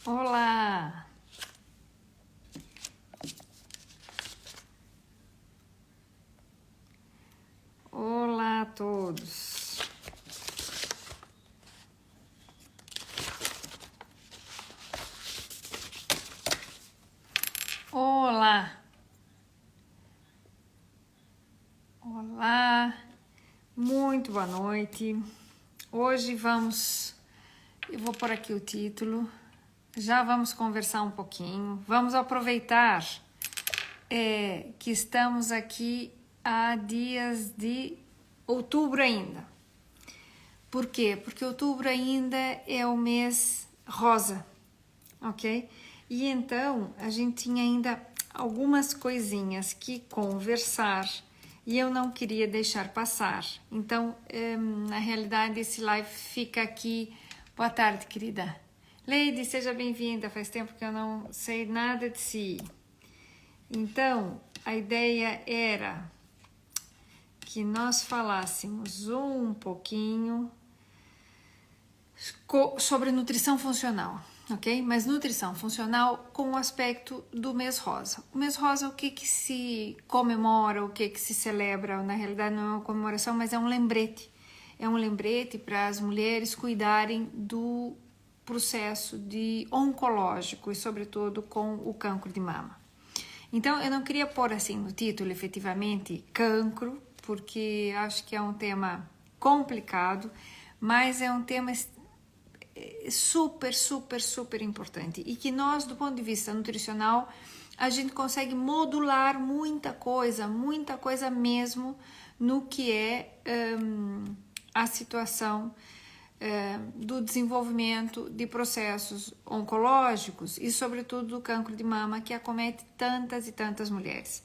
Olá! Olá a todos! Olá! Olá! Muito boa noite! Hoje eu vou pôr aqui o título, já vamos conversar um pouquinho, vamos aproveitar que estamos aqui há dias de outubro ainda. Por quê? Porque outubro ainda é o mês rosa, ok? E então a gente tinha ainda algumas coisinhas que conversar e eu não queria deixar passar. Então, na realidade, esse live fica aqui. Boa tarde, querida. Lady, seja bem-vinda. Faz tempo que eu não sei nada de si. Então, a ideia era que nós falássemos um pouquinho sobre nutrição funcional, ok? Mas nutrição funcional com o aspecto do mês rosa. O mês rosa, o que se comemora, o que se celebra? Na realidade não é uma comemoração, mas é um lembrete. É um lembrete para as mulheres cuidarem do processo oncológico e sobretudo com o cancro de mama. Então eu não queria pôr assim no título efetivamente cancro, porque acho que é um tema complicado, mas é um tema super importante e que nós, do ponto de vista nutricional, a gente consegue modular muita coisa mesmo no que é a situação do desenvolvimento de processos oncológicos e sobretudo do cancro de mama que acomete tantas e tantas mulheres.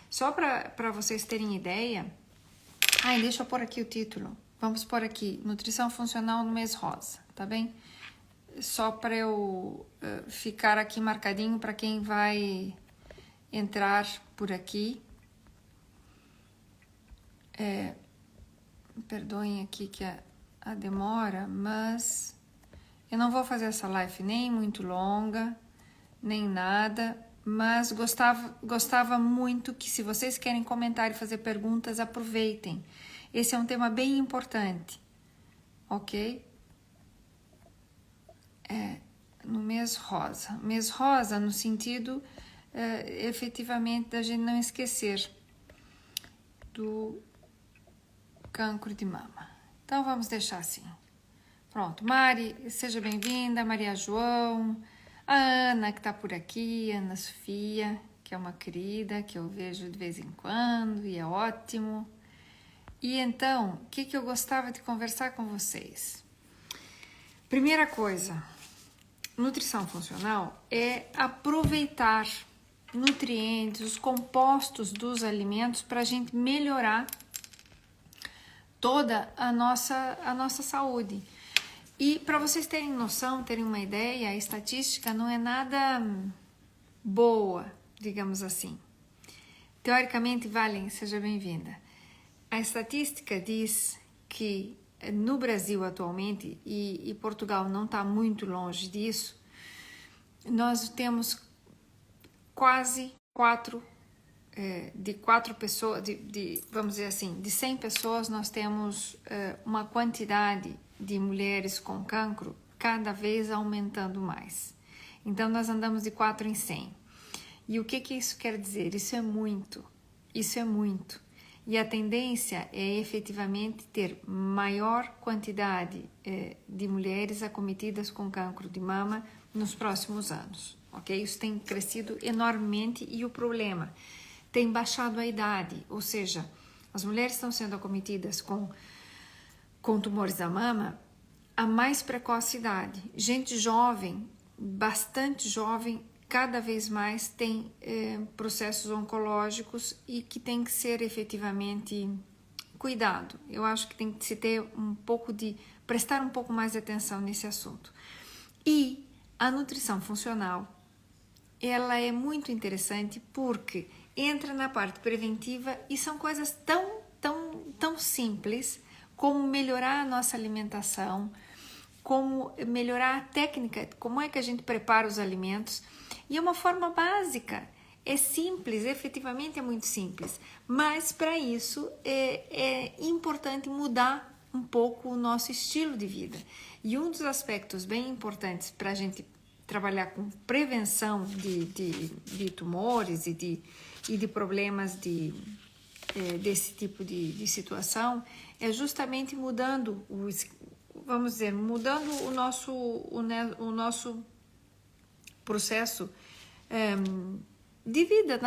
Só para vocês terem ideia, deixa eu pôr aqui o título. Vamos pôr aqui, nutrição funcional no mês rosa, tá bem? Só para eu ficar aqui marcadinho para quem vai entrar por aqui. Perdoem aqui que a demora, mas eu não vou fazer essa live nem muito longa, nem nada, mas gostava muito que, se vocês querem comentar e fazer perguntas, aproveitem. Esse é um tema bem importante, ok? No mês rosa. Mês rosa no sentido, efetivamente, da gente não esquecer do cancro de mama. Então, vamos deixar assim. Pronto, Mari, seja bem-vinda, Maria João, a Ana que está por aqui, Ana Sofia, que é uma querida, que eu vejo de vez em quando e é ótimo. E então, o que eu gostava de conversar com vocês? Primeira coisa, nutrição funcional é aproveitar nutrientes, os compostos dos alimentos para a gente melhorar toda a nossa saúde. E para vocês terem noção, terem uma ideia, a estatística não é nada boa, digamos assim. Teoricamente, Valen, seja bem-vinda. A estatística diz que no Brasil atualmente, e Portugal não está muito longe disso, nós temos quase de 4 pessoas, vamos dizer assim, de 100 pessoas, nós temos uma quantidade de mulheres com cancro cada vez aumentando mais. Então, nós andamos de 4 em 100. E o que isso quer dizer? Isso é muito. E a tendência é efetivamente ter maior quantidade de mulheres acometidas com cancro de mama nos próximos anos, ok? Isso tem crescido enormemente e o problema tem baixado a idade, ou seja, as mulheres estão sendo acometidas com tumores da mama a mais precoce idade. Gente jovem, bastante jovem, cada vez mais tem processos oncológicos e que tem que ser efetivamente cuidado. Eu acho que tem que se ter prestar um pouco mais de atenção nesse assunto. E a nutrição funcional, ela é muito interessante porque entra na parte preventiva e são coisas tão simples como melhorar a nossa alimentação, como melhorar a técnica, como é que a gente prepara os alimentos. E é uma forma básica, é simples, efetivamente é muito simples, mas para isso é importante mudar um pouco o nosso estilo de vida. E um dos aspectos bem importantes para a gente trabalhar com prevenção de tumores e de problemas desse tipo de situação é justamente mudando o nosso processo de vida,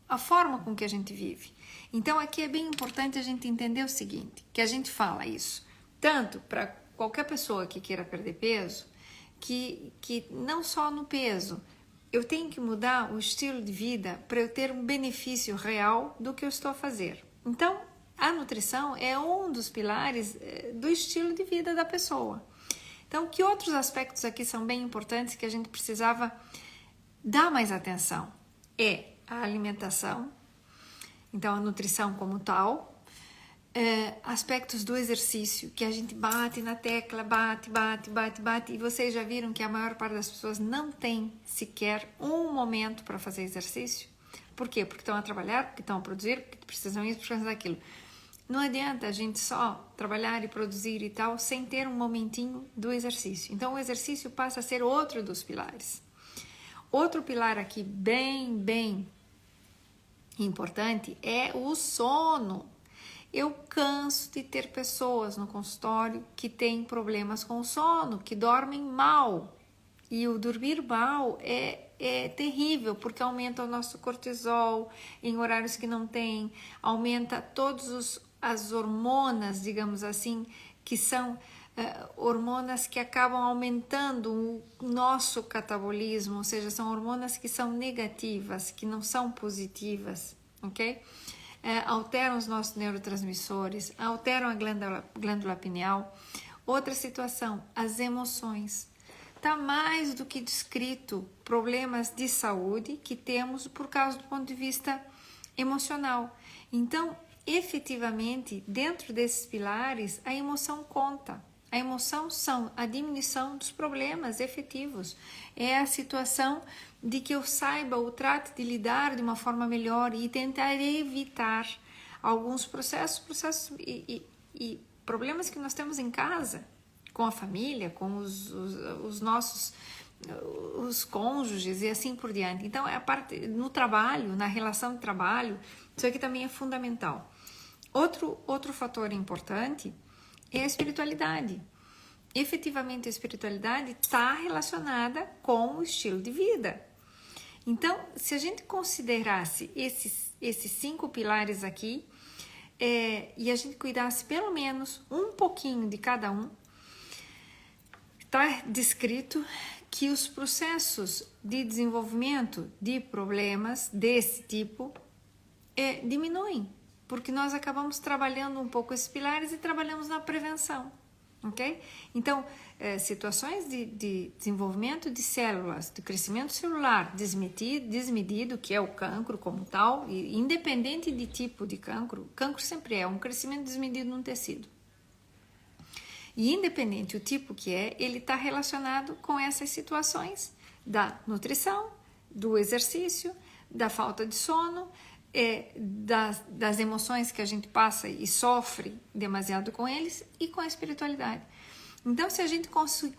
a forma com que a gente vive. Então aqui é bem importante a gente entender o seguinte, que a gente fala isso tanto para qualquer pessoa que queira perder peso, que não só no peso, eu tenho que mudar o estilo de vida para eu ter um benefício real do que eu estou a fazer. Então, a nutrição é um dos pilares do estilo de vida da pessoa. Então, que outros aspectos aqui são bem importantes que a gente precisava dar mais atenção? É a alimentação, então a nutrição como tal, aspectos do exercício, que a gente bate na tecla, bate, e vocês já viram que a maior parte das pessoas não tem sequer um momento para fazer exercício. Por quê? Porque estão a trabalhar, porque estão a produzir, porque precisam isso, precisam daquilo. Não adianta a gente só trabalhar e produzir e tal, sem ter um momentinho do exercício. Então o exercício passa a ser outro dos pilares. Outro pilar aqui bem importante é o sono. Eu canso de ter pessoas no consultório que têm problemas com o sono, que dormem mal. E o dormir mal é terrível, porque aumenta o nosso cortisol em horários que não tem, aumenta todas as hormonas, digamos assim, que são hormonas que acabam aumentando o nosso catabolismo, ou seja, são hormonas que são negativas, que não são positivas, ok? Alteram os nossos neurotransmissores, alteram a glândula pineal. Outra situação, as emoções. Está mais do que descrito problemas de saúde que temos por causa do ponto de vista emocional. Então, efetivamente, dentro desses pilares, a emoção conta. A emoção são a diminuição dos problemas efetivos. É a situação de que eu saiba ou trate de lidar de uma forma melhor e tentar evitar alguns processos e problemas que nós temos em casa, com a família, com os nossos os cônjuges e assim por diante. Então, a parte no trabalho, na relação de trabalho, isso aqui também é fundamental. Outro fator importante é a espiritualidade. Efetivamente, a espiritualidade está relacionada com o estilo de vida. Então, se a gente considerasse esses 5 pilares aqui e a gente cuidasse pelo menos um pouquinho de cada um, está descrito que os processos de desenvolvimento de problemas desse tipo diminuem, porque nós acabamos trabalhando um pouco esses pilares e trabalhamos na prevenção, ok? Então, situações de desenvolvimento de células, de crescimento celular desmedido, que é o cancro como tal, e independente de tipo de cancro sempre é um crescimento desmedido num tecido. E independente o tipo que ele está relacionado com essas situações da nutrição, do exercício, da falta de sono, das emoções que a gente passa e sofre demasiado com eles e com a espiritualidade. Então, se a gente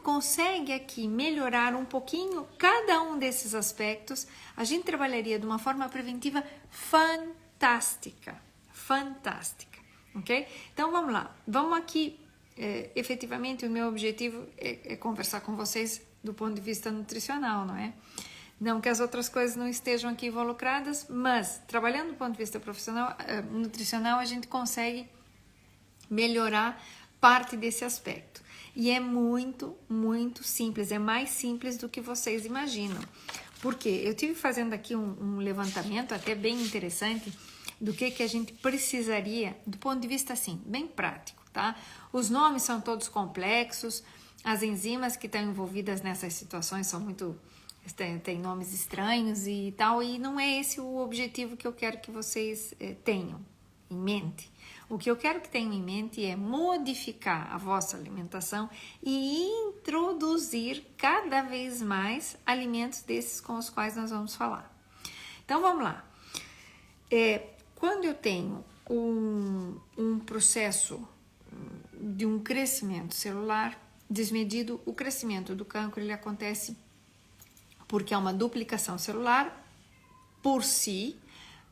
consegue aqui melhorar um pouquinho cada um desses aspectos, a gente trabalharia de uma forma preventiva fantástica, ok? Então, vamos lá, vamos aqui. Efetivamente o meu objetivo é conversar com vocês do ponto de vista nutricional, não é? Não que as outras coisas não estejam aqui involucradas, mas trabalhando do ponto de vista nutricional a gente consegue melhorar parte desse aspecto. E é muito simples, é mais simples do que vocês imaginam. Porque eu tive fazendo aqui um levantamento até bem interessante do que a gente precisaria do ponto de vista assim, bem prático. Tá? Os nomes são todos complexos, as enzimas que estão envolvidas nessas situações são têm nomes estranhos e tal, e não é esse o objetivo que eu quero que vocês tenham em mente. O que eu quero que tenham em mente é modificar a vossa alimentação e introduzir cada vez mais alimentos desses com os quais nós vamos falar. Então vamos lá. Quando eu tenho um processo de um crescimento celular desmedido, o crescimento do cancro ele acontece porque há uma duplicação celular por si,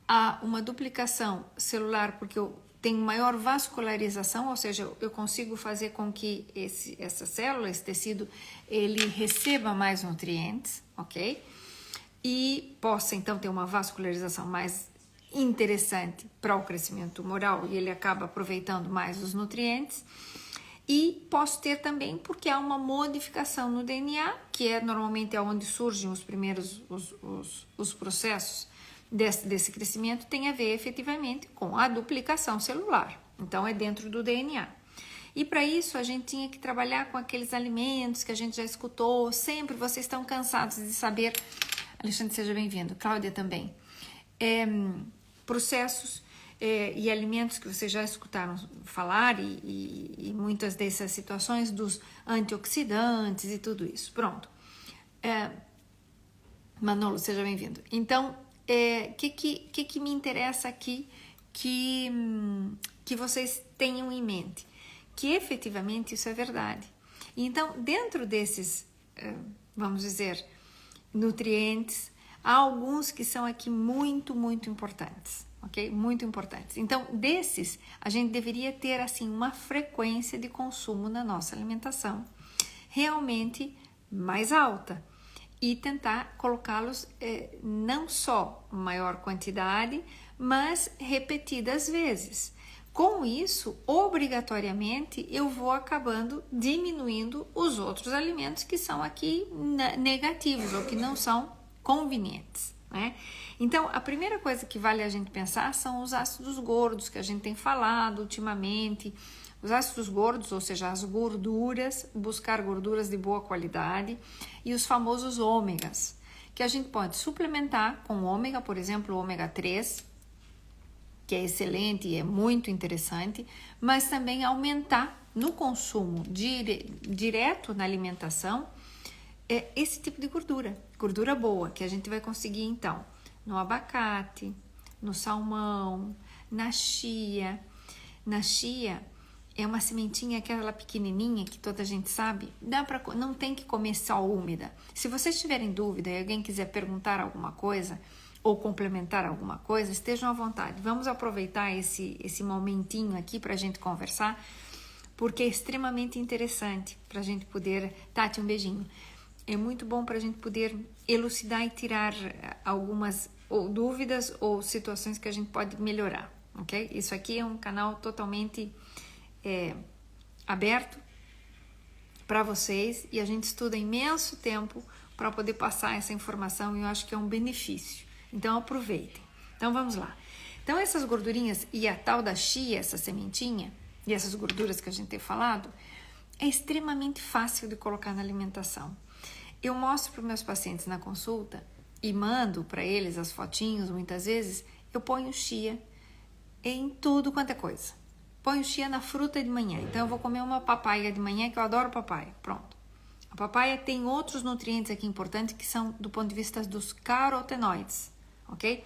há uma duplicação celular porque eu tenho maior vascularização, ou seja, eu consigo fazer com que essa célula, esse tecido, ele receba mais nutrientes, ok? E possa então ter uma vascularização mais interessante para o crescimento tumoral e ele acaba aproveitando mais os nutrientes. E posso ter também porque há uma modificação no DNA, que normalmente é onde surgem os primeiros os processos desse crescimento, tem a ver efetivamente com a duplicação celular. Então é dentro do DNA. E para isso a gente tinha que trabalhar com aqueles alimentos que a gente já escutou, sempre vocês estão cansados de saber. Alexandre, seja bem-vindo. Cláudia também. Processos e alimentos que vocês já escutaram falar e muitas dessas situações dos antioxidantes e tudo isso. Pronto. Manolo, seja bem-vindo. Então, que me interessa aqui que vocês tenham em mente? Que efetivamente isso é verdade. Então, dentro desses, vamos dizer, nutrientes, há alguns que são aqui muito, muito importantes, ok? Muito importantes. Então, desses, a gente deveria ter, assim, uma frequência de consumo na nossa alimentação realmente mais alta e tentar colocá-los não só maior quantidade, mas repetidas vezes. Com isso, obrigatoriamente, eu vou acabando diminuindo os outros alimentos que são aqui negativos ou que não são convenientes, né? Então, a primeira coisa que vale a gente pensar são os ácidos gordos que a gente tem falado ultimamente. Os ácidos gordos, ou seja, as gorduras, buscar gorduras de boa qualidade e os famosos ômegas, que a gente pode suplementar com ômega, por exemplo, o ômega 3, que é excelente e é muito interessante, mas também aumentar no consumo direto na alimentação esse tipo de gordura boa, que a gente vai conseguir então no abacate, no salmão, na chia. Na chia é uma sementinha, aquela pequenininha que toda a gente sabe, não tem que comer só úmida. Se vocês tiverem dúvida e alguém quiser perguntar alguma coisa ou complementar alguma coisa, estejam à vontade. Vamos aproveitar esse momentinho aqui para a gente conversar, porque é extremamente interessante para a gente poder... Tati, um beijinho. É muito bom para a gente poder elucidar e tirar algumas dúvidas ou situações que a gente pode melhorar, ok? Isso aqui é um canal totalmente aberto para vocês e a gente estuda imenso tempo para poder passar essa informação e eu acho que é um benefício. Então aproveitem. Então vamos lá. Então essas gordurinhas e a tal da chia, essa sementinha e essas gorduras que a gente tem falado, é extremamente fácil de colocar na alimentação. Eu mostro para os meus pacientes na consulta e mando para eles as fotinhos, muitas vezes, eu ponho chia em tudo quanto é coisa. Ponho chia na fruta de manhã. Então, eu vou comer uma papaya de manhã, que eu adoro papaya. Pronto. A papaya tem outros nutrientes aqui importantes que são do ponto de vista dos carotenoides, ok?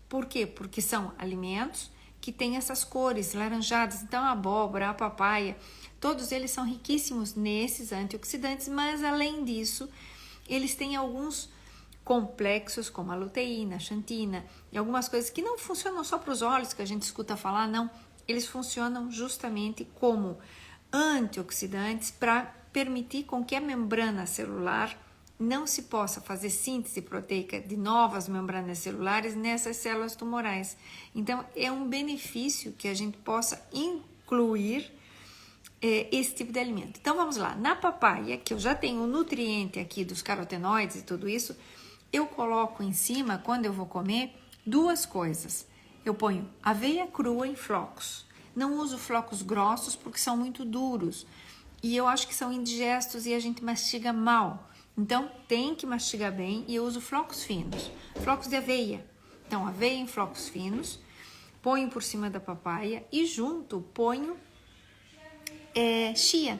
Por quê? Porque são alimentos que têm essas cores laranjadas. Então, a abóbora, a papaya, todos eles são riquíssimos nesses antioxidantes, mas além disso, eles têm alguns complexos como a luteína, a xantina e algumas coisas que não funcionam só para os olhos, que a gente escuta falar, não. Eles funcionam justamente como antioxidantes para permitir com que a membrana celular não se possa fazer síntese proteica de novas membranas celulares nessas células tumorais. Então, é um benefício que a gente possa incluir esse tipo de alimento. Então, vamos lá. Na papaya, que eu já tenho o nutriente aqui dos carotenoides e tudo isso, eu coloco em cima, quando eu vou comer, duas coisas. Eu ponho aveia crua em flocos. Não uso flocos grossos porque são muito duros. E eu acho que são indigestos e a gente mastiga mal. Então, tem que mastigar bem e eu uso flocos finos. Flocos de aveia. Então, aveia em flocos finos. ponho por cima da papaya e junto ponho chia.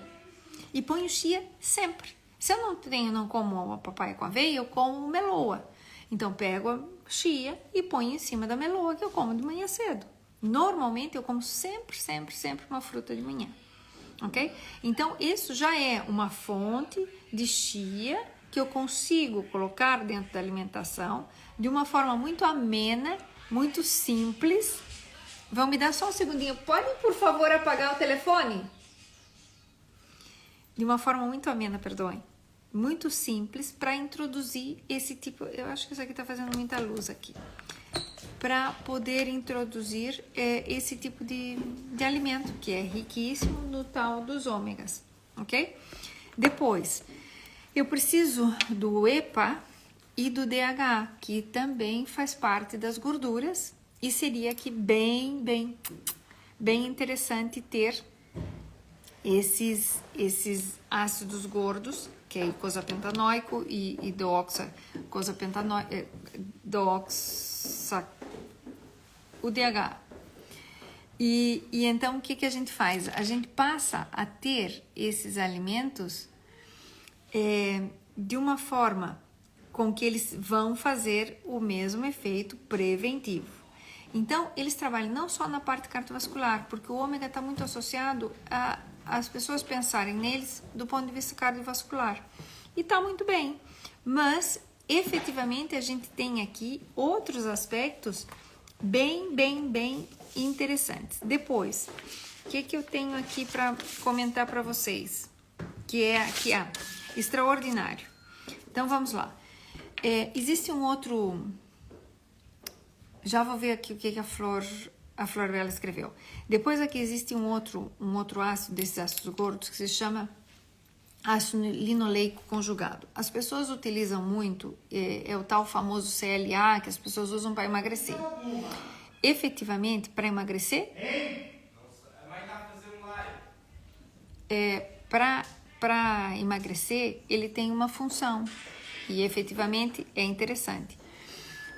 E ponho chia sempre. Se eu não como a papaya com aveia, eu como meloa. Então, pego a chia e ponho em cima da meloa que eu como de manhã cedo. Normalmente, eu como sempre uma fruta de manhã. Ok? Então, isso já é uma fonte de chia que eu consigo colocar dentro da alimentação de uma forma muito amena, muito simples. Vão me dar só um segundinho. Podem, por favor, apagar o telefone? De uma forma muito amena, perdoem. Muito simples para introduzir esse tipo... Eu acho que isso aqui está fazendo muita luz aqui. Para poder introduzir esse tipo de alimento, que é riquíssimo no tal dos ômegas, ok? Depois, eu preciso do EPA e do DHA, que também faz parte das gorduras, e seria aqui bem interessante ter esses ácidos gordos, que é icosapentanoico e o DHA. E então, o que a gente faz? A gente passa a ter esses alimentos de uma forma com que eles vão fazer o mesmo efeito preventivo. Então, eles trabalham não só na parte cardiovascular, porque o ômega está muito associado a as pessoas pensarem neles do ponto de vista cardiovascular. E está muito bem, mas efetivamente a gente tem aqui outros aspectos bem interessantes. Depois, o que eu tenho aqui para comentar para vocês? Que é aqui, extraordinário. Então, vamos lá. Existe um outro... Já vou ver aqui o que a Flor Bela escreveu. Depois aqui existe um outro ácido desses ácidos gordos que se chama ácido linoleico conjugado. As pessoas utilizam muito, é o tal famoso CLA que as pessoas usam para emagrecer. Efetivamente, para emagrecer, para emagrecer, ele tem uma função e efetivamente é interessante.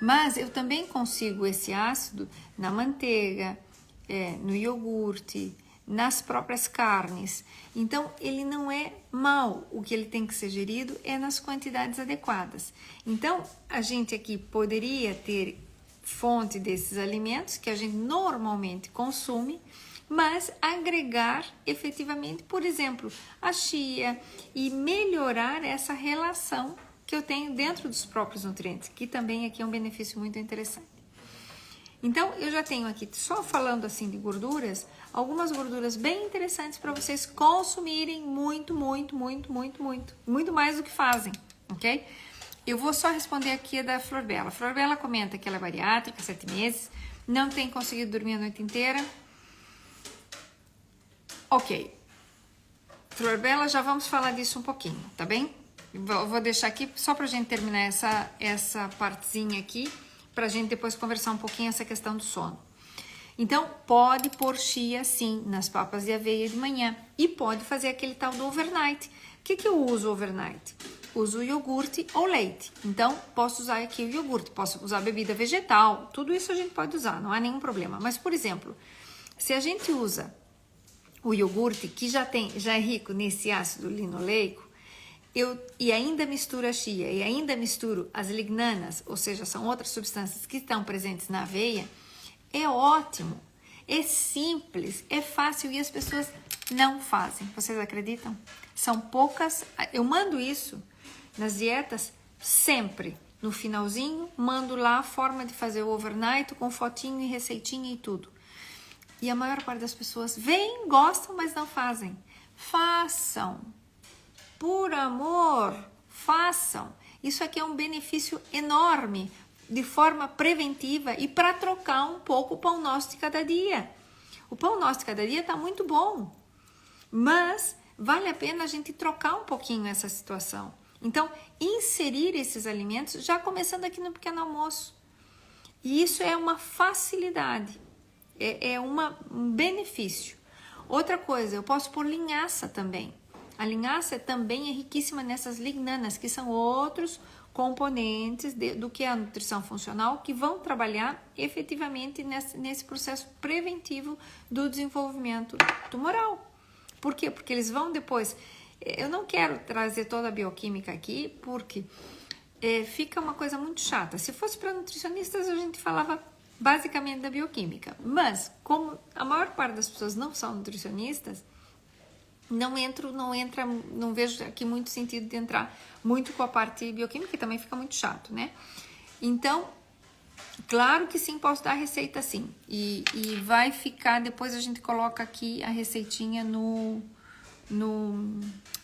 Mas eu também consigo esse ácido na manteiga, no iogurte, nas próprias carnes. Então, ele não é mau. O que ele tem que ser gerido é nas quantidades adequadas. Então, a gente aqui poderia ter fonte desses alimentos que a gente normalmente consome, mas agregar efetivamente, por exemplo, a chia e melhorar essa relação que eu tenho dentro dos próprios nutrientes, que também aqui é um benefício muito interessante. Então, eu já tenho aqui, só falando assim de gorduras, algumas gorduras bem interessantes para vocês consumirem muito mais do que fazem, ok? Eu vou só responder aqui a da Flor Bela. A Flor Bela comenta que ela é bariátrica, 7 meses, não tem conseguido dormir a noite inteira. Ok. Flor Bela, já vamos falar disso um pouquinho, tá bem? Vou deixar aqui só pra gente terminar essa partezinha aqui, pra gente depois conversar um pouquinho essa questão do sono. Então, pode pôr chia, sim, nas papas de aveia de manhã. E pode fazer aquele tal do overnight. O que eu uso overnight? Uso iogurte ou leite. Então, posso usar aqui o iogurte, posso usar bebida vegetal, tudo isso a gente pode usar, não há nenhum problema. Mas, por exemplo, se a gente usa o iogurte, que já é rico nesse ácido linoleico, e ainda misturo a chia e ainda misturo as lignanas, ou seja, são outras substâncias que estão presentes na aveia, é ótimo, é simples, é fácil e as pessoas não fazem. Vocês acreditam? São poucas, eu mando isso nas dietas sempre, no finalzinho, mando lá a forma de fazer o overnight com fotinho e receitinha e tudo. E a maior parte das pessoas vêm, gostam, mas não fazem. Façam! Por amor, façam. Isso aqui é um benefício enorme, de forma preventiva e para trocar um pouco o pão nosso de cada dia. O pão nosso de cada dia está muito bom, mas vale a pena a gente trocar um pouquinho essa situação. Então, inserir esses alimentos já começando aqui no pequeno almoço. E isso é uma facilidade, é um benefício. Outra coisa, eu posso pôr linhaça também. A linhaça também é riquíssima nessas lignanas, que são outros componentes do que é a nutrição funcional, que vão trabalhar efetivamente nesse processo preventivo do desenvolvimento tumoral. Por quê? Porque eles vão depois... Eu não quero trazer toda a bioquímica aqui, porque fica uma coisa muito chata. Se fosse para nutricionistas, a gente falava basicamente da bioquímica. Mas, como a maior parte das pessoas não são nutricionistas, não vejo aqui muito sentido de entrar muito com a parte bioquímica, que também fica muito chato, né? Então, claro que sim, posso dar a receita sim. E vai ficar, depois a gente coloca aqui a receitinha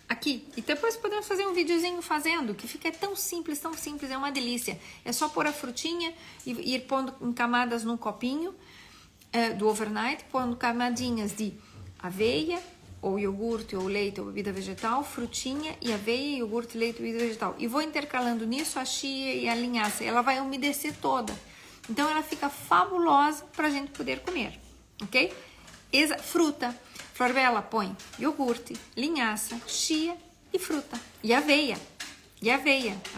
aqui. E depois podemos fazer um videozinho fazendo, que fica tão simples, é uma delícia. É só pôr a frutinha e ir pondo em camadas num copinho do overnight, pondo camadinhas de aveia, ou iogurte, ou leite, ou bebida vegetal, frutinha e aveia, iogurte, leite, bebida vegetal. E vou intercalando nisso a chia e a linhaça. Ela vai umedecer toda. Então, ela fica fabulosa para a gente poder comer, ok? Fruta. Florbela põe iogurte, linhaça, chia e fruta. E aveia,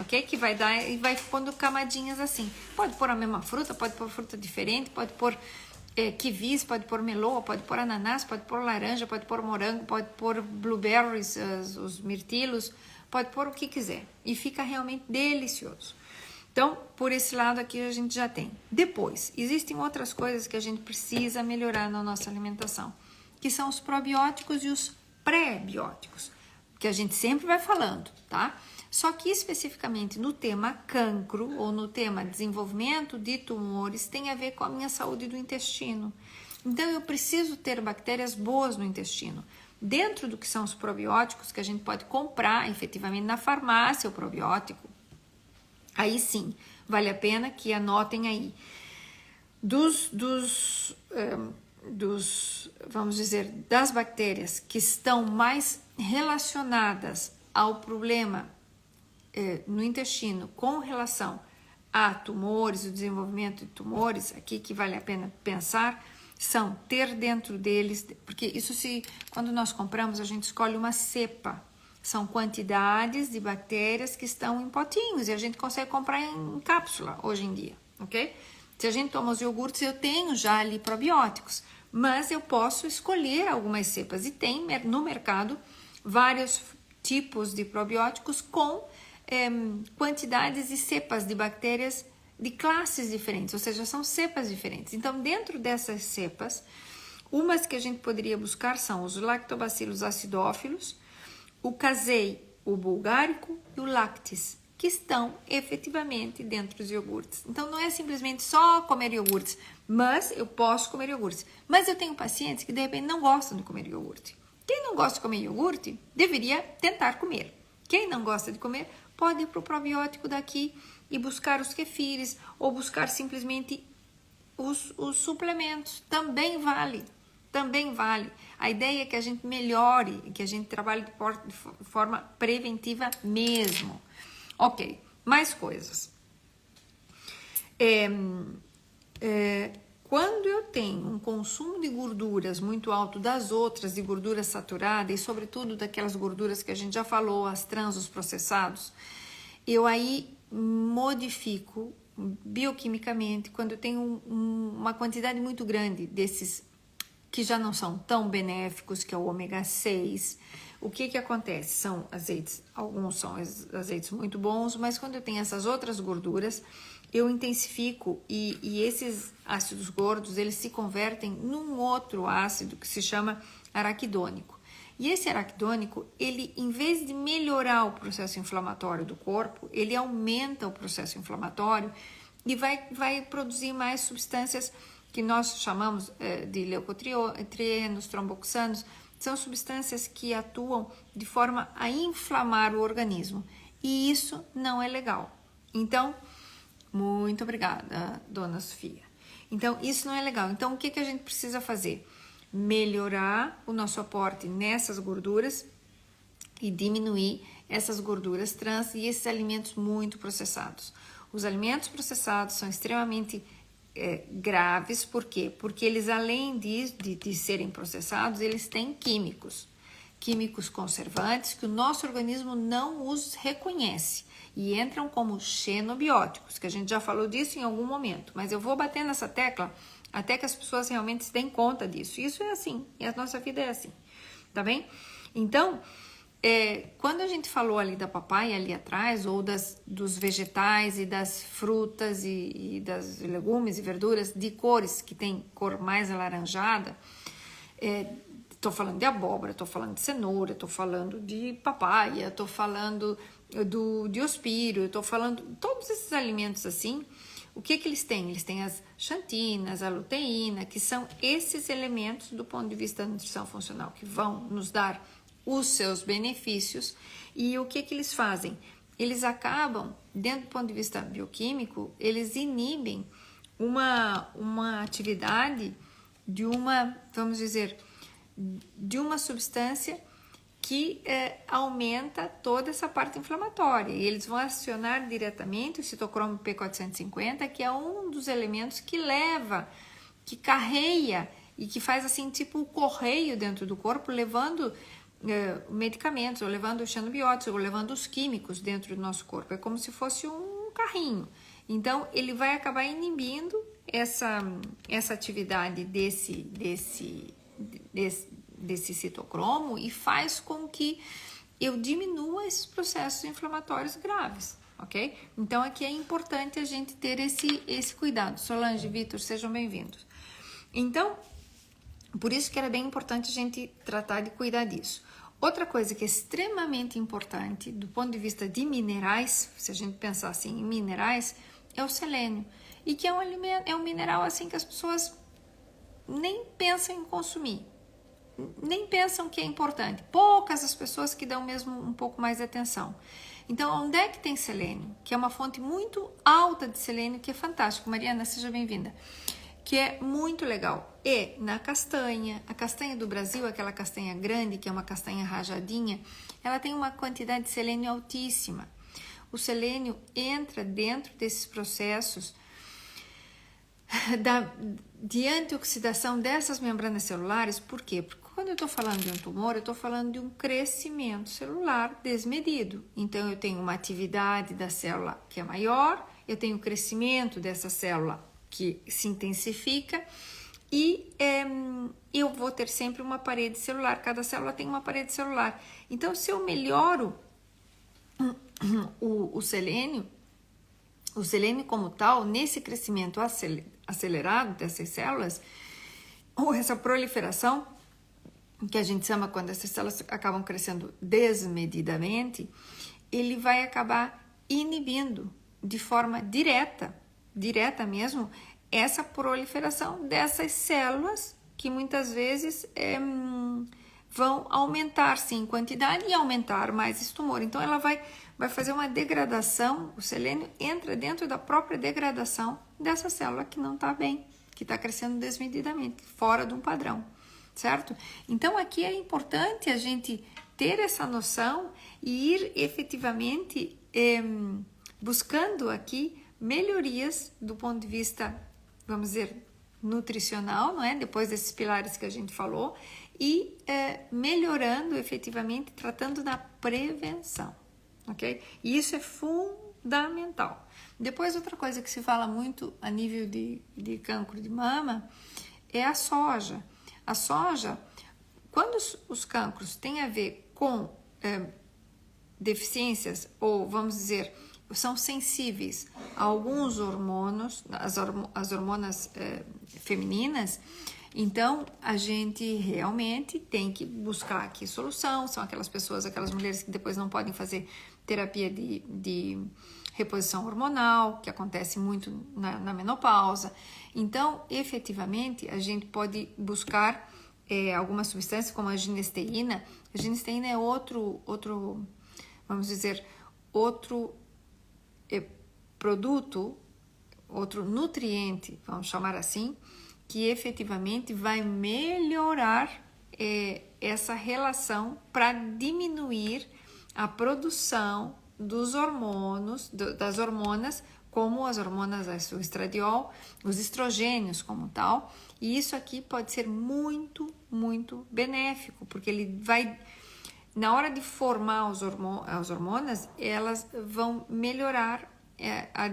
ok? Que vai dar e vai pondo camadinhas assim. Pode pôr a mesma fruta, pode pôr fruta diferente, pode pôr kiwis, pode pôr meloa, pode pôr ananás, pode pôr laranja, pode pôr morango, pode pôr blueberries, os mirtilos, pode pôr o que quiser. E fica realmente delicioso. Então, por esse lado aqui a gente já tem. Depois, existem outras coisas que a gente precisa melhorar na nossa alimentação, que são os probióticos e os pré-bióticos, que a gente sempre vai falando, tá? Só que especificamente no tema cancro ou no tema desenvolvimento de tumores tem a ver com a minha saúde do intestino. Então eu preciso ter bactérias boas no intestino. Dentro do que são os probióticos, que a gente pode comprar efetivamente na farmácia o probiótico, aí sim, vale a pena que anotem aí. Vamos dizer, das bactérias que estão mais relacionadas ao problema no intestino com relação a tumores, o desenvolvimento de tumores, aqui que vale a pena pensar, são ter dentro deles, porque isso quando nós compramos, a gente escolhe uma cepa, são quantidades de bactérias que estão em potinhos e a gente consegue comprar em cápsula hoje em dia, ok? Se a gente toma os iogurtes, eu tenho já ali probióticos, mas eu posso escolher algumas cepas e tem no mercado vários tipos de probióticos com quantidades e cepas de bactérias de classes diferentes, ou seja, são cepas diferentes. Então, dentro dessas cepas, umas que a gente poderia buscar são os lactobacillus acidófilos, o casei, o bulgárico e o lactis, que estão efetivamente dentro dos iogurtes. Então, não é simplesmente só comer iogurtes, mas eu posso comer iogurtes. Mas eu tenho pacientes que, de repente, não gostam de comer iogurte. Quem não gosta de comer iogurte, deveria tentar comer. Quem não gosta de comer, pode ir para o probiótico daqui e buscar os kefires ou buscar simplesmente os suplementos. Também vale. A ideia é que a gente melhore, que a gente trabalhe de forma preventiva mesmo. Ok, mais coisas. Quando eu tenho um consumo de gorduras muito alto das outras, de gordura saturada e sobretudo daquelas gorduras que a gente já falou, as trans, os processados, eu aí modifico bioquimicamente quando eu tenho uma quantidade muito grande desses que já não são tão benéficos, que é o ômega 6. O que acontece? São azeites, alguns são azeites muito bons, mas quando eu tenho essas outras gorduras, eu intensifico e esses ácidos gordos, eles se convertem num outro ácido que se chama araquidônico. E esse araquidônico, ele, em vez de melhorar o processo inflamatório do corpo, ele aumenta o processo inflamatório e vai produzir mais substâncias que nós chamamos de leucotrienos, tromboxanos. São substâncias que atuam de forma a inflamar o organismo. E isso não é legal. Então, muito obrigada, dona Sofia. Então, isso não é legal. Então, o que a gente precisa fazer? Melhorar o nosso aporte nessas gorduras e diminuir essas gorduras trans e esses alimentos muito processados. Os alimentos processados são extremamente graves, por quê? Porque eles, além de serem processados, eles têm químicos químicos conservantes que o nosso organismo não os reconhece e entram como xenobióticos, que a gente já falou disso em algum momento, mas eu vou bater nessa tecla até que as pessoas realmente se deem conta disso. Isso é assim, e a nossa vida é assim, tá bem? Então, quando a gente falou ali da papaya ali atrás, ou dos vegetais e das frutas e das legumes e verduras de cores que tem cor mais alaranjada, estou falando de abóbora, estou falando de cenoura, estou falando de papaya, estou falando do diospírio, estou falando todos esses alimentos assim. O que eles têm? Eles têm as xantinas, a luteína, que são esses elementos do ponto de vista da nutrição funcional que vão nos dar os seus benefícios. E o que eles fazem? Eles acabam, dentro do ponto de vista bioquímico, eles inibem uma atividade de uma, vamos dizer, de uma substância que aumenta toda essa parte inflamatória. E eles vão acionar diretamente o citocromo P450, que é um dos elementos que leva, que carreia e que faz assim tipo o correio dentro do corpo, levando medicamentos, ou levando xenobióticos, ou levando os químicos dentro do nosso corpo. É como se fosse um carrinho. Então, ele vai acabar inibindo essa atividade desse citocromo e faz com que eu diminua esses processos inflamatórios graves, ok? Então, aqui é importante a gente ter esse cuidado. Solange, Vitor, sejam bem-vindos. Então, por isso que era bem importante a gente tratar de cuidar disso. Outra coisa que é extremamente importante do ponto de vista de minerais, se a gente pensar assim em minerais, é o selênio. E que é um mineral assim que as pessoas nem pensam em consumir, nem pensam que é importante. Poucas as pessoas que dão mesmo um pouco mais de atenção. Então, onde é que tem selênio? Que é uma fonte muito alta de selênio, que é fantástico. Mariana, seja bem-vinda. Que é muito legal. E na castanha, a castanha do Brasil, aquela castanha grande, que é uma castanha rajadinha, ela tem uma quantidade de selênio altíssima. O selênio entra dentro desses processos de antioxidação dessas membranas celulares. Por quê? Porque quando eu estou falando de um tumor, eu estou falando de um crescimento celular desmedido. Então, eu tenho uma atividade da célula que é maior, eu tenho o crescimento dessa célula que se intensifica e eu vou ter sempre uma parede celular. Cada célula tem uma parede celular. Então, se eu melhoro o selênio como tal, nesse crescimento acelerado dessas células, ou essa proliferação, que a gente chama quando essas células acabam crescendo desmedidamente, ele vai acabar inibindo de forma direta mesmo, essa proliferação dessas células que muitas vezes vão aumentar sim em quantidade e aumentar mais esse tumor. Então ela vai fazer uma degradação, o selênio entra dentro da própria degradação dessa célula que não está bem, que está crescendo desmedidamente, fora de um padrão, certo? Então aqui é importante a gente ter essa noção e ir efetivamente buscando aqui melhorias do ponto de vista, vamos dizer, nutricional, não é? Depois desses pilares que a gente falou, e melhorando efetivamente, tratando da prevenção, ok? E isso é fundamental. Depois, outra coisa que se fala muito a nível de cancro de mama é a soja. A soja, quando os cancros têm a ver com deficiências, ou vamos dizer, são sensíveis a alguns hormônios, as hormonas femininas, então a gente realmente tem que buscar aqui solução. São aquelas mulheres que depois não podem fazer terapia de reposição hormonal, que acontece muito na menopausa. Então, efetivamente, a gente pode buscar algumas substâncias como a ginesteína. A ginesteína é outro, vamos dizer, outro produto, outro nutriente, vamos chamar assim, que efetivamente vai melhorar essa relação para diminuir a produção dos hormônios, das hormonas, como as hormonas, o estradiol, os estrogênios como tal. E isso aqui pode ser muito, muito benéfico, porque ele vai na hora de formar as hormonas, elas vão melhorar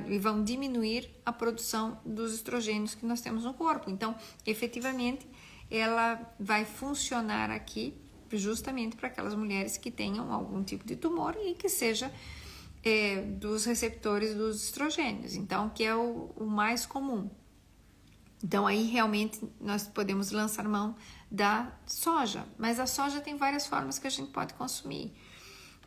e vão diminuir a produção dos estrogênios que nós temos no corpo. Então, efetivamente, ela vai funcionar aqui justamente para aquelas mulheres que tenham algum tipo de tumor e que seja dos receptores dos estrogênios, então, que é o mais comum. Então, aí realmente nós podemos lançar mão da soja, mas a soja tem várias formas que a gente pode consumir.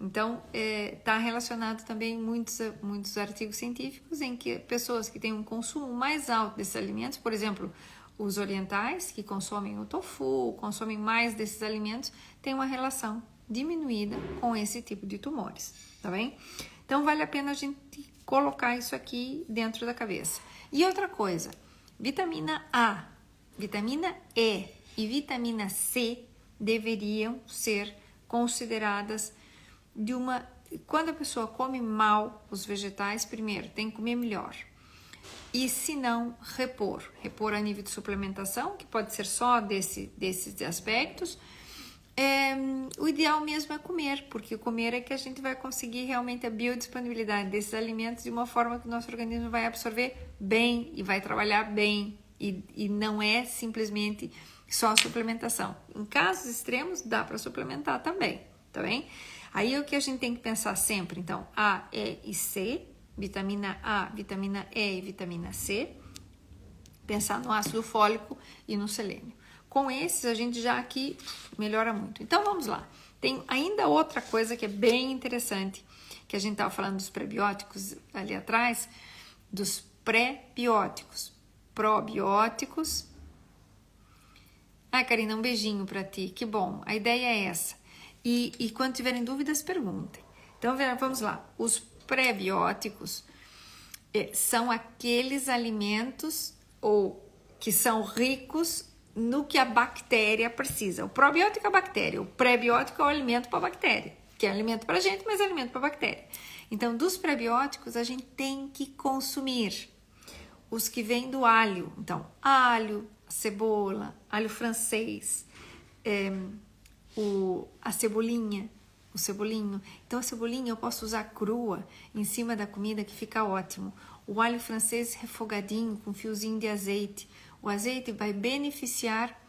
Então, está relacionado também muitos artigos científicos em que pessoas que têm um consumo mais alto desses alimentos, por exemplo, os orientais que consomem o tofu, consomem mais desses alimentos, têm uma relação diminuída com esse tipo de tumores, tá bem? Então, vale a pena a gente colocar isso aqui dentro da cabeça. E outra coisa, vitamina A, vitamina E e vitamina C deveriam ser consideradas quando a pessoa come mal os vegetais, primeiro, tem que comer melhor. E se não, repor a nível de suplementação, que pode ser só desses aspectos. O ideal mesmo é comer, porque comer é que a gente vai conseguir realmente a biodisponibilidade desses alimentos de uma forma que o nosso organismo vai absorver bem e vai trabalhar bem, e não é simplesmente só suplementação. Em casos extremos dá para suplementar também, tá bem? Aí o que a gente tem que pensar sempre, então, A, E e C, vitamina A, vitamina E e vitamina C, pensar no ácido fólico e no selênio. Com esses, a gente já aqui melhora muito. Então, vamos lá. Tem ainda outra coisa que é bem interessante, que a gente estava falando dos prebióticos ali atrás, dos pré-bióticos, probióticos. Ai, Karina, um beijinho para ti, que bom. A ideia é essa. E quando tiverem dúvidas, perguntem. Então, vamos lá. Os pré-bióticos são aqueles alimentos que são ricos no que a bactéria precisa. O probiótico é a bactéria, o pré-biótico é o alimento para a bactéria, que é alimento para a gente, mas é alimento para a bactéria. Então, dos pré-bióticos, a gente tem que consumir os que vêm do alho. Então, alho, cebola, alho francês, a cebolinha, o cebolinho. Então, a cebolinha eu posso usar crua em cima da comida, que fica ótimo. O alho francês refogadinho com fiozinho de azeite. O azeite vai beneficiar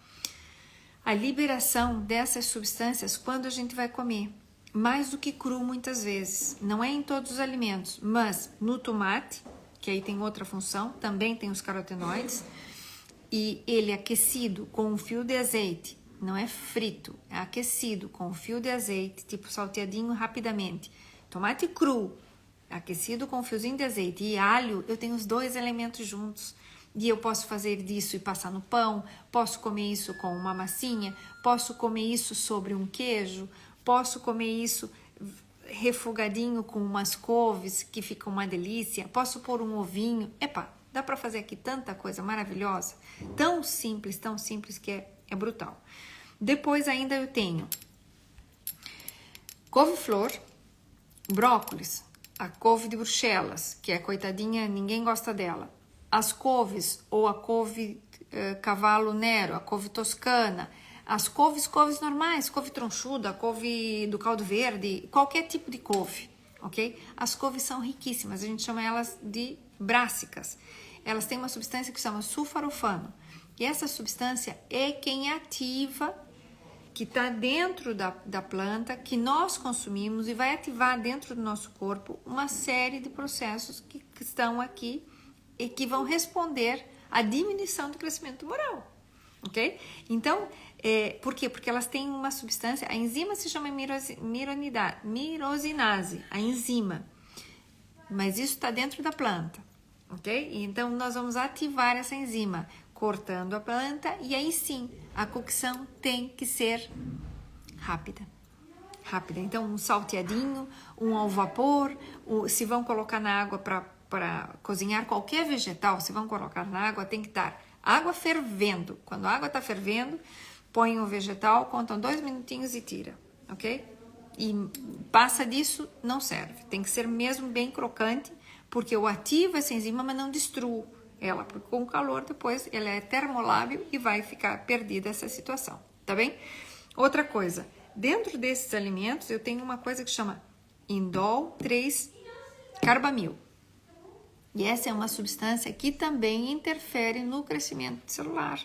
a liberação dessas substâncias quando a gente vai comer, mais do que cru muitas vezes. Não é em todos os alimentos, mas no tomate, que aí tem outra função, também tem os carotenoides, e ele aquecido com um fio de azeite, não é frito, é aquecido com um fio de azeite, tipo salteadinho rapidamente. Tomate cru, aquecido com um fiozinho de azeite, e alho, eu tenho os dois elementos juntos. E eu posso fazer disso e passar no pão, posso comer isso com uma massinha, posso comer isso sobre um queijo, posso comer isso refogadinho com umas couves, que fica uma delícia, posso pôr um ovinho. Epa, dá para fazer aqui tanta coisa maravilhosa, tão simples que é brutal. Depois ainda eu tenho couve-flor, brócolis, a couve de Bruxelas, que é coitadinha, ninguém gosta dela. As couves, ou a couve cavalo nero, a couve toscana, as couves normais, couve tronchuda, couve do caldo verde, qualquer tipo de couve, ok? As couves são riquíssimas, a gente chama elas de brássicas. Elas têm uma substância que se chama sulforafano, e essa substância é quem ativa, que está dentro da planta, que nós consumimos e vai ativar dentro do nosso corpo uma série de processos que estão aqui e que vão responder à diminuição do crescimento tumoral, ok? Então, por quê? Porque elas têm uma substância, a enzima se chama mirosinase, a enzima, mas isso está dentro da planta, ok? Então, nós vamos ativar essa enzima, cortando a planta, e aí sim, a cocção tem que ser rápida. Então, um salteadinho, um ao vapor, se vão colocar na água para cozinhar qualquer vegetal, se vão colocar na água, tem que estar água fervendo. Quando a água está fervendo, põe o vegetal, contam 2 minutinhos e tira, ok? E passa disso, não serve. Tem que ser mesmo bem crocante, porque eu ativo essa enzima, mas não destruo ela, porque com o calor depois ela é termolábil e vai ficar perdida essa situação, tá bem? Outra coisa, dentro desses alimentos, eu tenho uma coisa que chama indol 3-carbamil. E essa é uma substância que também interfere no crescimento celular.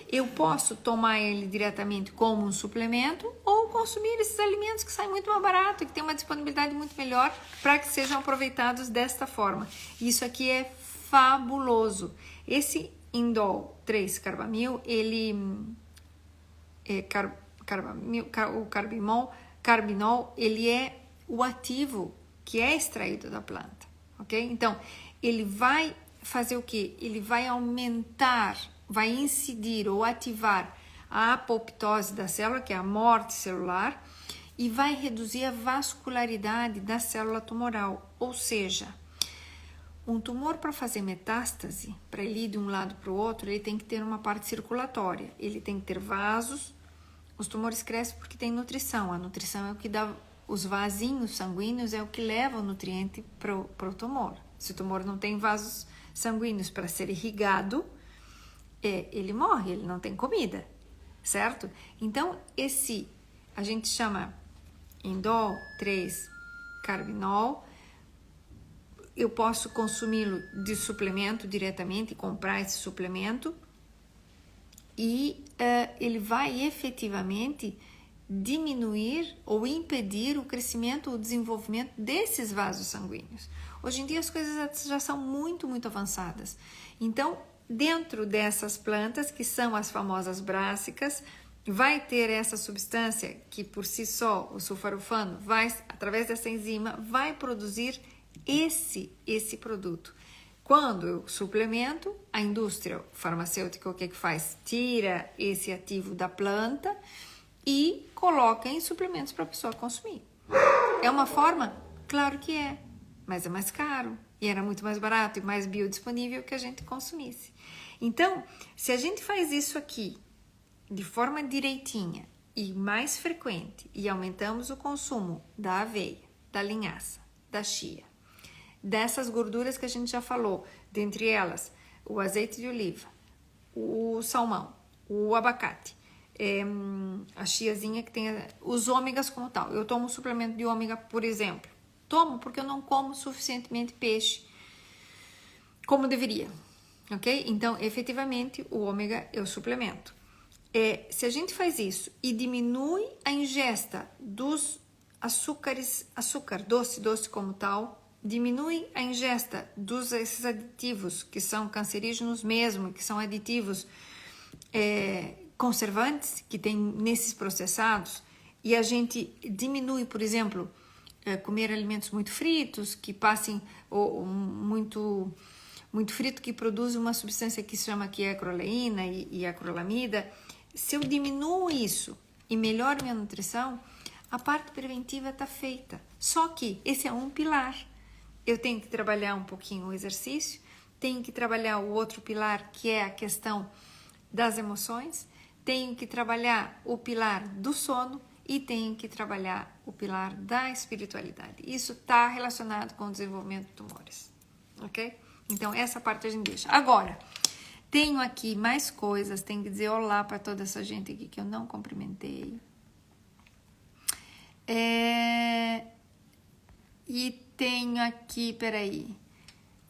Eu posso tomar ele diretamente como um suplemento ou consumir esses alimentos que saem muito mais barato e que tem uma disponibilidade muito melhor para que sejam aproveitados desta forma. Isso aqui é fabuloso. Esse indol 3-carbamil, ele o carbinol, ele é o ativo que é extraído da planta, ok? Então, ele vai fazer o quê? Ele vai aumentar, vai incidir ou ativar a apoptose da célula, que é a morte celular, e vai reduzir a vascularidade da célula tumoral, ou seja, um tumor, para fazer metástase, para ele ir de um lado para o outro, ele tem que ter uma parte circulatória, ele tem que ter vasos. Os tumores crescem porque tem nutrição. A nutrição é o que dá, os vasinhos sanguíneos é o que leva o nutriente para o tumor. Se o tumor não tem vasos sanguíneos para ser irrigado, ele morre, ele não tem comida, certo? Então, a gente chama indol 3-carbinol. Eu posso consumi-lo de suplemento diretamente, comprar esse suplemento, e ele vai efetivamente diminuir ou impedir o crescimento ou desenvolvimento desses vasos sanguíneos. Hoje em dia as coisas já são muito, muito avançadas. Então, dentro dessas plantas, que são as famosas brássicas, vai ter essa substância que por si só, o sulforafano, vai, através dessa enzima, vai produzir esse produto. Quando eu suplemento, a indústria farmacêutica, o que faz? Tira esse ativo da planta e coloca em suplementos para a pessoa consumir. É uma forma? Claro que é, mas é mais caro e era muito mais barato e mais biodisponível que a gente consumisse. Então, se a gente faz isso aqui de forma direitinha e mais frequente e aumentamos o consumo da aveia, da linhaça, da chia, dessas gorduras que a gente já falou, dentre elas o azeite de oliva, o salmão, o abacate, a chiazinha que tem os ômegas como tal. Eu tomo um suplemento de ômega, por exemplo. Tomo porque eu não como suficientemente peixe como deveria, ok? Então, efetivamente, o ômega eu suplemento. Se a gente faz isso e diminui a ingesta dos açúcar doce como tal, diminui a ingesta desses aditivos que são cancerígenos mesmo, que são aditivos conservantes que tem nesses processados, e a gente diminui, por exemplo, comer alimentos muito fritos, que passem muito frito, que produz uma substância que se chama aqui acroleína e acrolamida. Se eu diminuo isso e melhoro minha nutrição, a parte preventiva está feita. Só que esse é um pilar. Eu tenho que trabalhar um pouquinho o exercício, tenho que trabalhar o outro pilar, que é a questão das emoções, tenho que trabalhar o pilar do sono e tenho que trabalhar o pilar da espiritualidade. Isso está relacionado com o desenvolvimento de tumores, ok? Então, essa parte a gente deixa. Agora, tenho aqui mais coisas, tenho que dizer olá para toda essa gente aqui que eu não cumprimentei. E tenho aqui, peraí.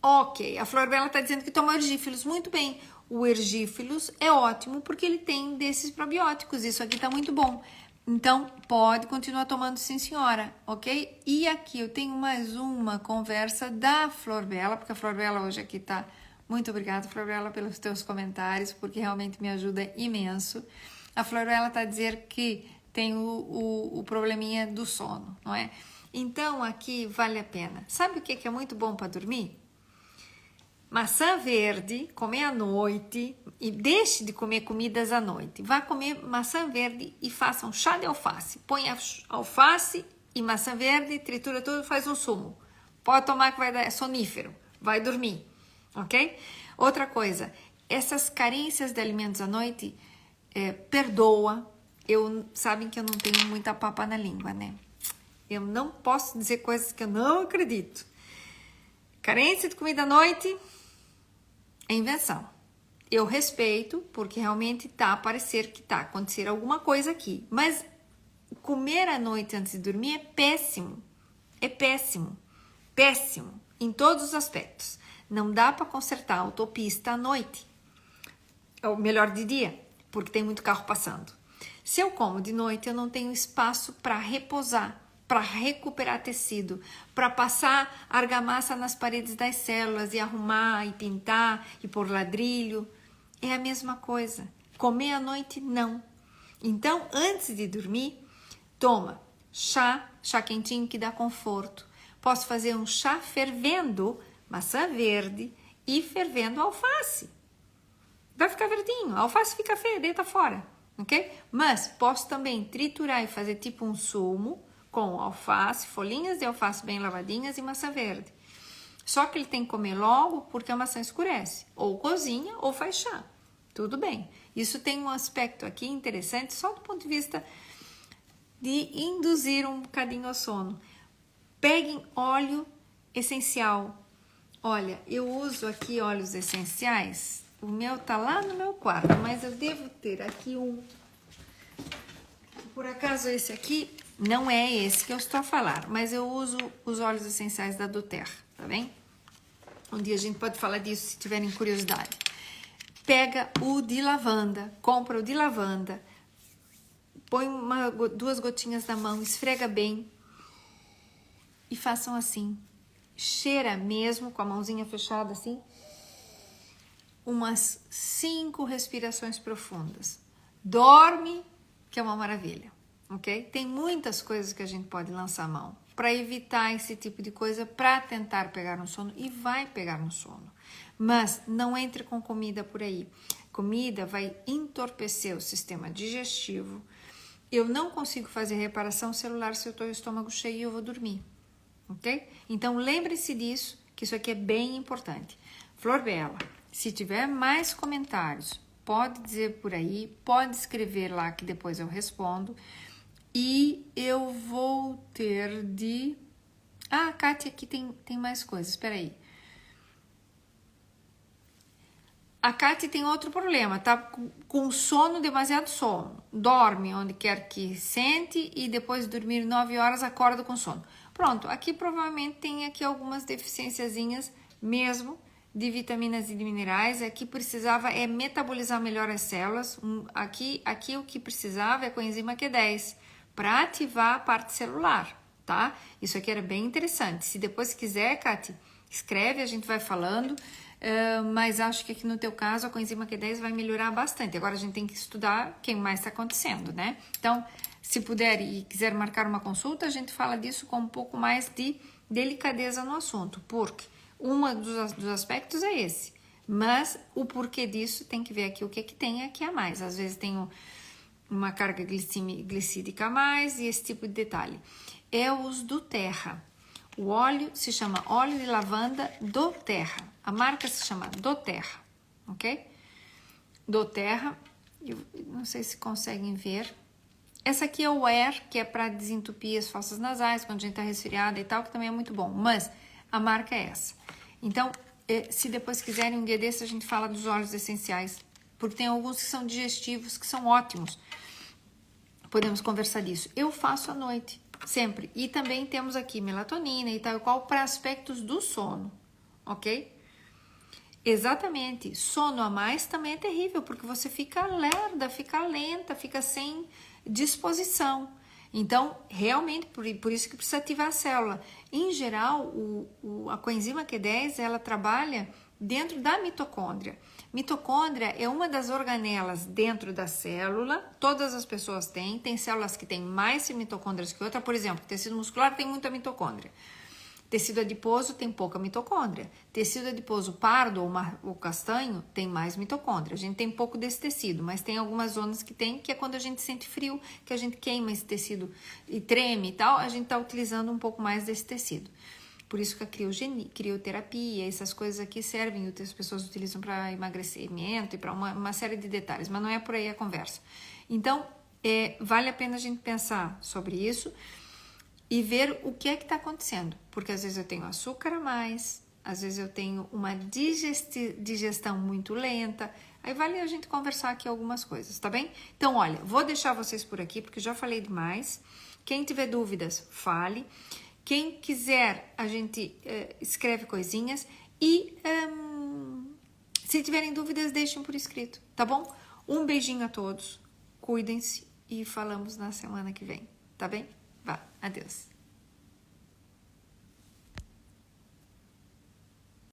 Ok, a Florbela está dizendo que toma ergífilos. Muito bem, o ergífilos é ótimo porque ele tem desses probióticos. Isso aqui está muito bom. Então, pode continuar tomando, sim, senhora, ok? E aqui eu tenho mais uma conversa da Florbela, porque a Florbela hoje aqui está... Muito obrigada, Florbela, pelos teus comentários, porque realmente me ajuda imenso. A Florbela está a dizer que tem o probleminha do sono, não é? Então, aqui vale a pena. Sabe o que é muito bom para dormir? Maçã verde, comer à noite, e deixe de comer comidas à noite. Vá comer maçã verde e faça um chá de alface. Põe alface e maçã verde, tritura tudo, faz um sumo. Pode tomar que vai dar sonífero, vai dormir, ok? Outra coisa, essas carências de alimentos à noite, perdoa. Sabem que eu não tenho muita papa na língua, né? Eu não posso dizer coisas que eu não acredito. Carência de comida à noite é invenção. Eu respeito, porque realmente tá a parecer que tá acontecendo alguma coisa aqui. Mas comer à noite antes de dormir é péssimo. É péssimo. Péssimo. Em todos os aspectos. Não dá para consertar a autopista à noite. Ou melhor, de dia, porque tem muito carro passando. Se eu como de noite, eu não tenho espaço para repousar, para recuperar tecido, para passar argamassa nas paredes das células e arrumar e pintar e pôr ladrilho. É a mesma coisa. Comer à noite, não. Então, antes de dormir, toma chá quentinho que dá conforto. Posso fazer um chá fervendo maçã verde e fervendo alface. Vai ficar verdinho, a alface fica feia, deita fora, ok? Mas posso também triturar e fazer tipo um sumo com alface, folhinhas de alface bem lavadinhas e maçã verde. Só que ele tem que comer logo porque a maçã escurece. Ou cozinha ou faz chá. Tudo bem. Isso tem um aspecto aqui interessante só do ponto de vista de induzir um bocadinho ao sono. Peguem óleo essencial. Olha, eu uso aqui óleos essenciais. O meu tá lá no meu quarto, mas eu devo ter aqui um. Por acaso esse aqui não é esse que eu estou a falar, mas eu uso os óleos essenciais da doTERRA, tá bem? Um dia a gente pode falar disso se tiverem curiosidade. Pega o de lavanda, compra o de lavanda, põe 2 gotinhas na mão, esfrega bem e façam assim. Cheira mesmo com a mãozinha fechada assim. Umas 5 respirações profundas. Dorme, que é uma maravilha, ok? Tem muitas coisas que a gente pode lançar a mão para evitar esse tipo de coisa, para tentar pegar no sono e vai pegar no sono. Mas não entre com comida por aí. Comida vai entorpecer o sistema digestivo. Eu não consigo fazer reparação celular se eu estou com o estômago cheio e eu vou dormir, ok? Então lembre-se disso, que isso aqui é bem importante. Flor Bela, se tiver mais comentários, pode dizer por aí, pode escrever lá que depois eu respondo. E eu vou ter de... Ah, Kátia, aqui tem mais coisas, espera aí. A Kátia tem outro problema, tá com sono, demasiado sono. Dorme onde quer que sente e depois de dormir 9 horas acorda com sono. Pronto, aqui provavelmente tem aqui algumas deficiênciazinhas mesmo de vitaminas e de minerais. Aqui precisava metabolizar melhor as células. Aqui o que precisava é coenzima Q10 para ativar a parte celular, tá? Isso aqui era bem interessante. Se depois quiser, Kátia, escreve, a gente vai falando. Mas acho que aqui no teu caso a coenzima Q10 vai melhorar bastante. Agora a gente tem que estudar o que mais está acontecendo, né? Então, se puder e quiser marcar uma consulta, a gente fala disso com um pouco mais de delicadeza no assunto, porque um dos aspectos é esse, mas o porquê disso tem que ver aqui o que tem aqui a mais. Às vezes tem uma carga glicídica a mais e esse tipo de detalhe. É o uso do doTERRA. O óleo se chama óleo de lavanda doTERRA. A marca se chama doTERRA, ok? doTERRA, eu não sei se conseguem ver. Essa aqui é o Air, que é para desentupir as fossas nasais, quando a gente tá resfriada e tal, que também é muito bom. Mas a marca é essa. Então, se depois quiserem um dia desse, a gente fala dos óleos essenciais, porque tem alguns que são digestivos, que são ótimos. Podemos conversar disso. Eu faço à noite. Sempre. E também temos aqui melatonina e tal, qual para aspectos do sono, ok? Exatamente. Sono a mais também é terrível, porque você fica lerda, fica lenta, fica sem disposição. Então, realmente, por isso que precisa ativar a célula. Em geral, a coenzima Q10, ela trabalha dentro da mitocôndria. Mitocôndria é uma das organelas dentro da célula, todas as pessoas têm, tem células que têm mais mitocôndrias que outra, por exemplo, tecido muscular tem muita mitocôndria, tecido adiposo tem pouca mitocôndria, tecido adiposo pardo ou castanho tem mais mitocôndria, a gente tem pouco desse tecido, mas tem algumas zonas que tem, que é quando a gente sente frio, que a gente queima esse tecido e treme e tal, a gente está utilizando um pouco mais desse tecido. Por isso que a crioterapia, essas coisas aqui servem, as pessoas utilizam para emagrecimento e para uma série de detalhes, mas não é por aí a conversa. Então, vale a pena a gente pensar sobre isso e ver o que é que está acontecendo, porque às vezes eu tenho açúcar a mais, às vezes eu tenho uma digestão muito lenta, Aí vale a gente conversar aqui algumas coisas, tá bem? Então, olha, vou deixar vocês por aqui, porque já falei demais. Quem tiver dúvidas, fale. Quem quiser, a gente escreve coisinhas. E se tiverem dúvidas, deixem por escrito, tá bom? Um beijinho a todos, cuidem-se e falamos na semana que vem, tá bem? Vá, adeus.